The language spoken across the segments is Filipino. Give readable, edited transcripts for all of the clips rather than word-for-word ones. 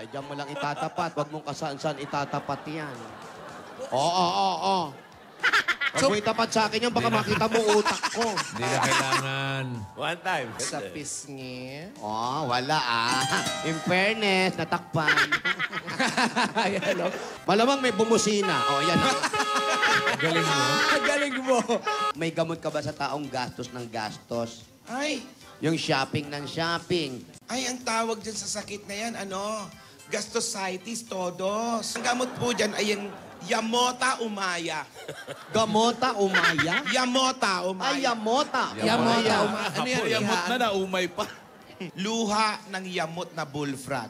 Diyan mo lang itatapat. Huwag mong kasaan-saan itatapat yan. Oo. Huwag mo itapat sa akin yan, baka makita mo utak ko. Hindi na kailangan. One time. Sa pisngi. Wala In fairness, natakpan. Malamang may bumusina. Yan. Galing mo. Galing mo. May gamot ka ba sa taong gastos ng gastos? Ay, Yung shopping ng shopping. ang tawag dyan sa sakit na yan, gastositis todos. Ang gamot po dyan ay yung Yamota Umaya. Gamota umaya? Yamota Umaya. Ay, yamota. Yamota Umaya. Umaya. Ano yan? Yamot na naumay pa. Luha ng yamot na bullfrog.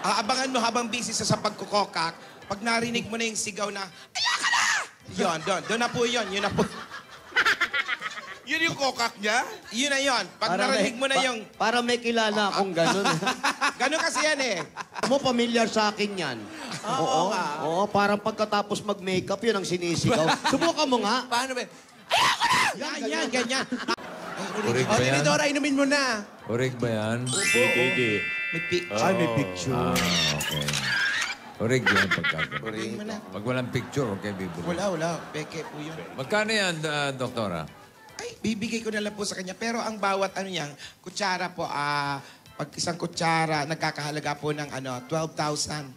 Abangan mo habang busy sa pagkukokak, pag narinig mo na yung sigaw na, ayaka na! Yun, doon na po yun. Yun na po. Yun yung kokak niya? Yun na yun. Pag narinig mo na yung... Para may kilala akong ganun. Ganun kasi yan eh. Mo, familiar sa akin yan. Oo, parang pagkatapos mag-makeup, yun ang sinisigaw. Subukan mo nga. Paano ba? Yan, ganyan. Urig ba yan? Tinidora, inumin mo na. Urig ba yan? Hindi. May picture. Ay, may picture. Okay. Urig yan pagkagawa. Urig mo na. Pag walang picture, okay, bibili. Wala. Peke po yun. Magkano yan, doktora? Ay, bibigay ko na lang po sa kanya. Pero ang bawat kutsara po, pag isang kutsara, nagkakahalaga po ng 12,000.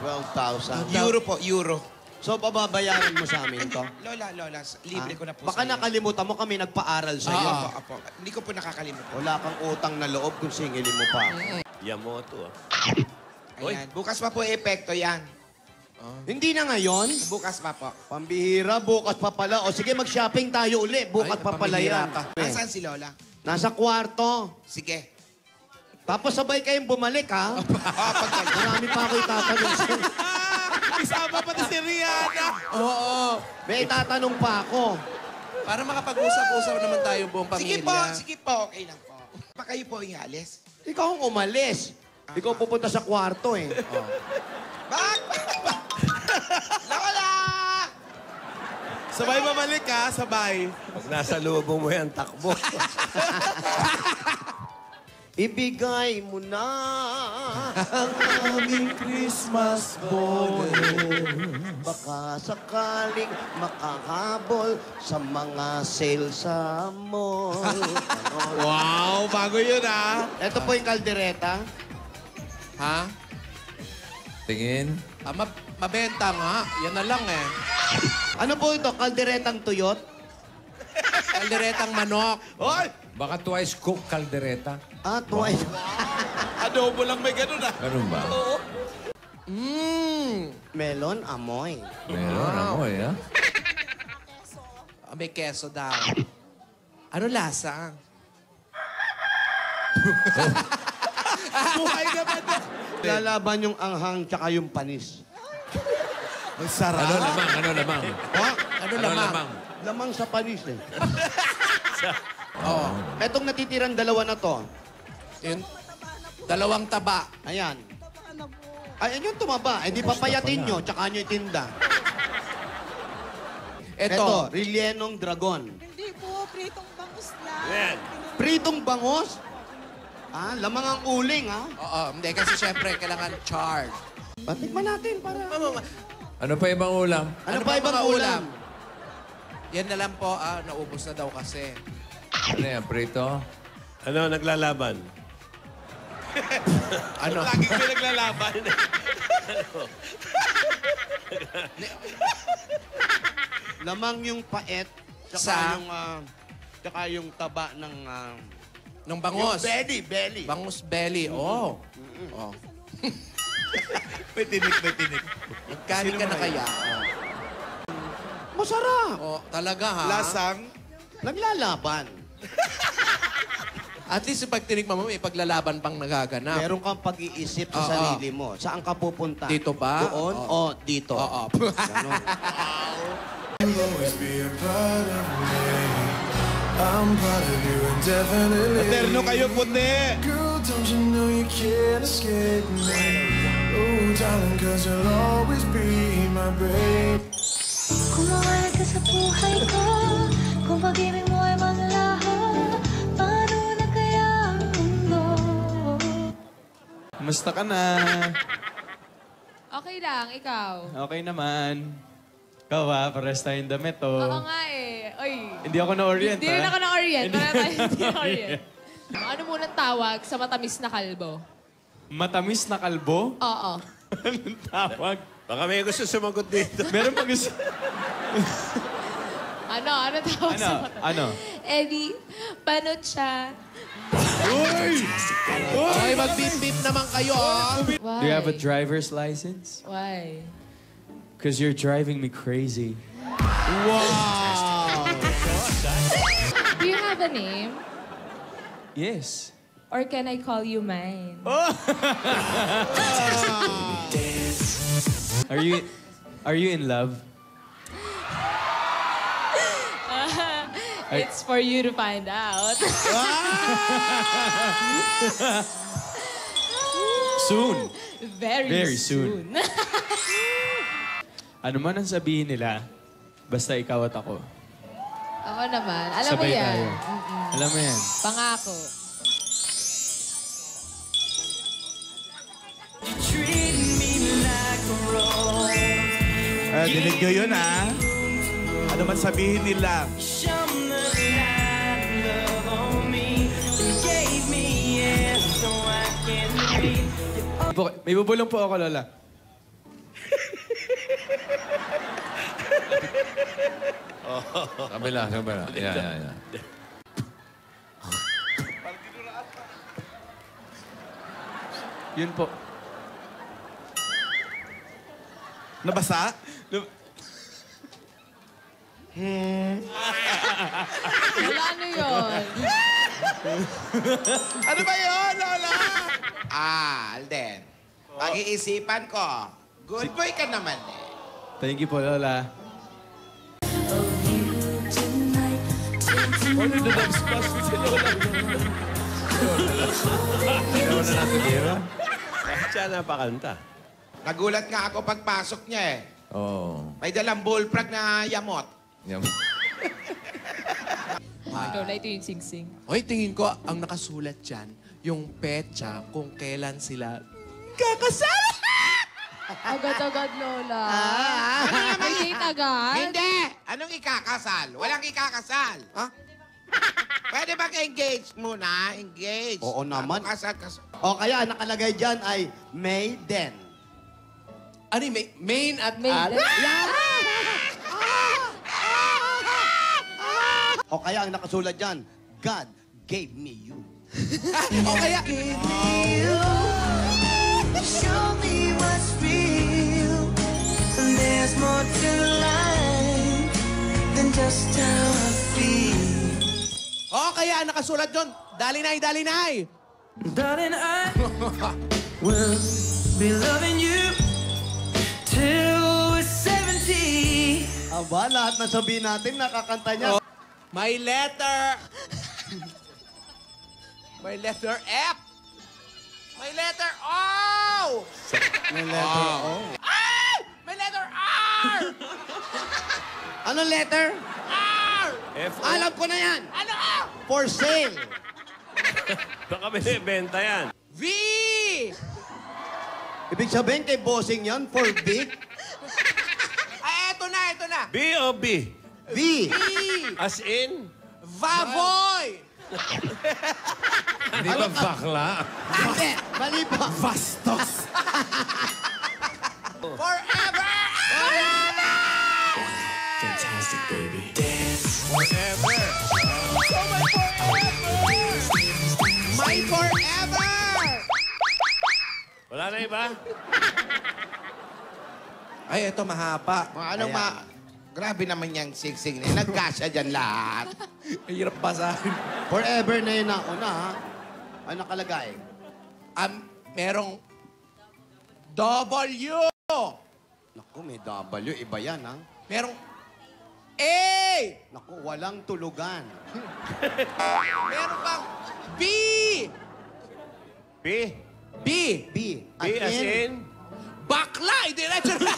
12,000. Euro po, euro. So, pababayaran mo sa amin to? Lola, libre ko na po Baka sa iyo. nakalimutan mo kami nagpa-aral sa iyo. Apo. Hindi ko po nakakalimutan. Wala kang utang na loob kung singilin mo pa. Yamoto. Ayan. Bukas pa po epekto yan. Hindi na ngayon. Bukas pa po. Pambihira, bukas pa pala. O sige, mag-shopping tayo uli. Bukas pa pala yan. Nasaan si Lola? Nasa kwarto. Sige. Tapos sabay kayong bumalik, ha? Marami pa ako itatanong sa'yo. Isama pati si Rihanna. Oo. May itatanong pa ako. Para makapag-usap-usap naman tayo buong pamilya. Sige po. Okay lang po. Pa kayo po ialis? Ikaw ang umalis. Ikaw pupunta sa kwarto, eh. Bakit? Lola! Sabay mamalik ha, sabay. Pag nasa lubong mo yan, takbo. Ibigay mo na Ang aming Christmas bonus. baka sakaling makahabol sa mga sale sa mall. Wow, bago yun ha. Ito po yung kaldereta. Ha? Tingin. Mabenta nga. Yan na lang eh. Ano po ito? Kalderetang tuyot? Kalderetang manok. Hoy! Baka twice cook kaldereta. Twice. Adobo lang may ganun ha. Ganun ba? Melon amoy. Meron amoy, ha? May keso daw. Ano lasa? Buhay naman na. Lalaban yung anghang tsaka yung panis. Ang sarap. Ano lamang? Ano lamang? Ano lamang? Lamang sa panis, eh. Oo. Etong natitirang dalawa na to. Yun. Dalawang taba. Ayan. Ay, yung tumaba. Eh, di papayatin nyo, tsaka nyo itinda. Ito, Ito. Rillenong Dragon. Hindi po, pritong bangus lang. Yan. Pritong bangos? Lamang ang uling, ha? Oo. Hindi kasi syempre kailangan charred. Patikman natin para... Ano pa ibang ulam? Ano ba pa ibang mga ulam? Yan na lang po. Naubos na daw kasi. Ano yan, prito? Ano, naglalaban? Ano? Laging may naglalaban. Lamang yung paet, Sa? tsaka yung taba ng... Nung bangos. Yung belly. Bangus belly. Oh. Oh. May tinik. Magkani ka na kaya? Masarap. Oh, talaga ha? Lasang. Naglalaban. At least pag tinikman mo, may paglalaban pang nagaganap. Meron kang pag-iisip sa Oo. sarili mo. Saan ka pupunta? Dito ba? Doon o dito? Oo. Ganon. I'm part of you indefinitely. Eterno kayo puti. Girl, don't you know you can't escape me? Oh, darling, cause you'll always be my babe. Kung mawala ka sa buhay ko, kung pag-ibig mo ay manlaho, paano na kaya Kumusta ka na? Okay lang, ikaw. Okay naman. Ikaw ha, pares tayong damit oh. Oo nga eh. Oy. Hindi ako na-orient Hindi rin ha? ako na-orient. Wala tayo hindi na-orient. Ano munang tawag sa matamis na kalbo? Matamis na kalbo? Oo. Anong tawag? Baka may gusto sumagot dito. Meron pa gusto... Ano tawag sa matamis? Ano? Eddie, panot siya. Hoy, mag-beep-beep naman kayo, ah. Why? Do you have a driver's license? Why? Because you're driving me crazy. Do you have a name? Yes. Or can I call you mine? Are you in love? It's for you to find out. Soon. Very soon. Ano man ang sabihin nila, basta ikaw at ako. Ako naman. Alam mo Sabay yan. tayo. Alam mo yan. Pangako. Dinig nyo yun, ha? Ano man sabihin nila. May bubulong po ako, Lola. Kabila. Yeah. Yun po. Nabasa? Wala ano yun? Ano ba yun, Lola? Alden. Pag-iisipan ko. Good boy ka naman eh. Thank you po, Lola. Bakit siya napakanta? Nagulat nga ako pagpasok niya eh. Oo. May dalang bullfrog na yamot. Yan. Ikaw na ito yung sing-sing. Hoy, tingin ko, ang nakasulat dyan, yung petsa kung kailan sila kakasal. Agad-agad, Lola. May date agad? Hindi! Anong ikakasal? Walang ikakasal. Ha? Pwede bang-engage muna? Engage. Oo naman. Kasal. O kaya nakalagay dyan ay Maiden. Ano yung main at May date. O kaya ang nakasulat dyan, God gave me you. O kaya... Show me what's real. There's more to life than just how I feel. O kaya nakasulat doon, dalinay, dalinay. Darling, I will be loving you till we're 70. Aba, lahat na sabihin natin, nakakanta niya. May letter... May letter F. May letter O. May letter O. Ay! May letter R. Anong letter? R. F-O? Alam ko na yan. Ano? For sale. Baka binibenta yan. V. Ibig sabihin kay bossing yan, for big. Ay, eto na. B o B? V. V. As in? Vavoy. Hindi ba bakla? Hindi, mali pa. Bastos. Forever. Fantastic, baby. Forever. My forever. Wala na iba? Ay, eto mahaba. Ano Grabe naman yung sigsing na. Nagkasya dyan lahat. Hirap basahin. Forever na yun nauna, ha? Ano nakalagay? Merong W. Naku, may W. Iba yan, ha? Merong A. Naku, walang tulugan. Meron pang B. B? B. B. B as in? Bakla. Diretso na.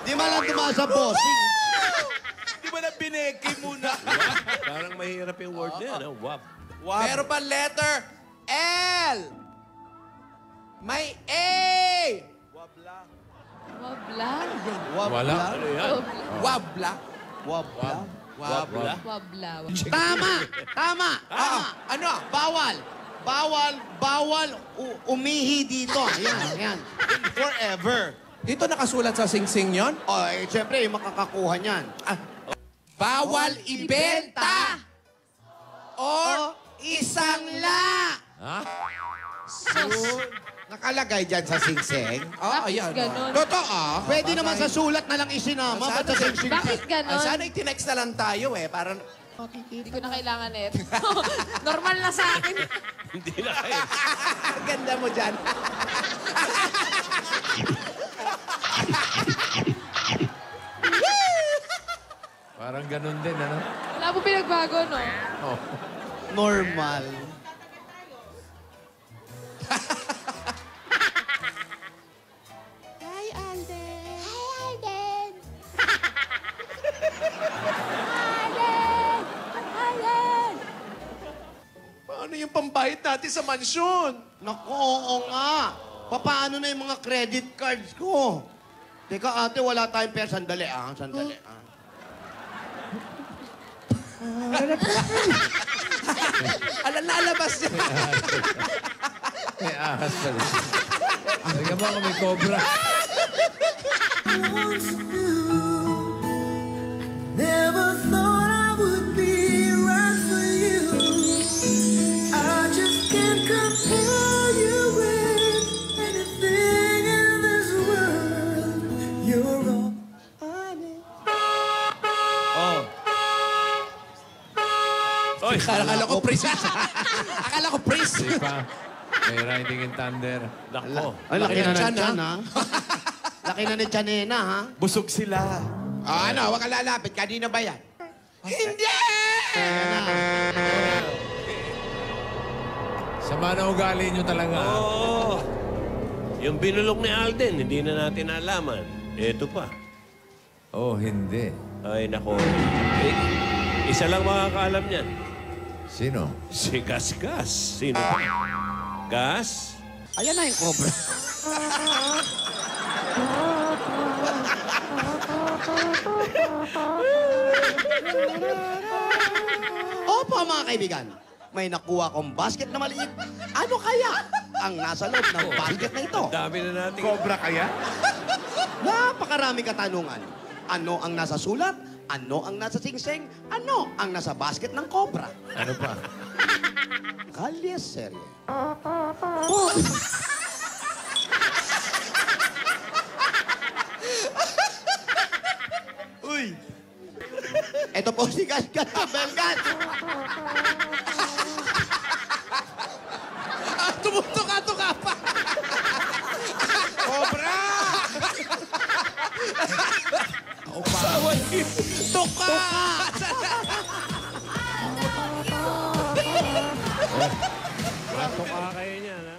Di man lang tumasa bossing. Di ba na bineki muna? Parang mahirap yung word niya. Ano, wab. Meron pa letter L. May A. Wabla. Wala. Ano yan? Wabla. Wabla. Wabla. Wabla. Tama! Tama! Tama! Ano? Bawal umihi dito. Ayan, ayan. Forever. Dito nakasulat sa singsing yon. O, eh, siyempre, yung makakakuha niyan. Bawal ibenta or isanla. Ha? Nakalagay dyan sa singseng. Oh, ayan. Ganon. Totoo. Pwede naman sa sulat na lang isinama. Sana Ba't sa singsing? Bakit ganon? Sana i-tinext na lang tayo eh. Para Hindi ko na kailangan eh. Normal na sa akin. Hindi na kayo. ganda mo dyan. Parang ganun din, ano? Wala po pinagbago, no? Oh. Normal. Hi, Alden. Hi, Alden. Alden. Paano yung pambayad natin sa mansyon? Naku, oo nga. Paano na yung mga credit cards ko? Teka, ate, wala tayong pera. Sandali, Sandali, Nalabas niya. May ahas pala. Sige mo ako may cobra. Never thought I would be right for you. I just can't compare you with anything in this world. You're all I need. Oy, Akala ko pris. Akala ko pris. Di pa. May riding in thunder. nako. Ay, laki na ng tiyan, tiyan, ha? Laki na ng tiyanena, ha? Busog sila. Ano, huwag ka lalapit. Kanina ba yan? Hindi! Sama na ugali nyo talaga. Oo. Yung binulong ni Alden, hindi na natin nalaman. Ito pa. Oh, hindi. Ay, nako. Isa lang makakaalam niyan. Sino? Si Gas. Sino ba? Gas? Ayan na yung cobra. Opo, mga kaibigan. May nakuha kong basket na maliit. Ano kaya ang nasa loob ng basket na ito? Dami na natin. Cobra kaya? Napakaraming katanungan. Ano ang nasa sulat? Ano ang nasa singseng? Ano ang nasa basket ng cobra? Ano pa? Kalye serye. Uy! Ito po si Gasgas Belgan. Tumutuka-tuka pa. Cobra! Tuka! Mato ka kayo niyan, ha?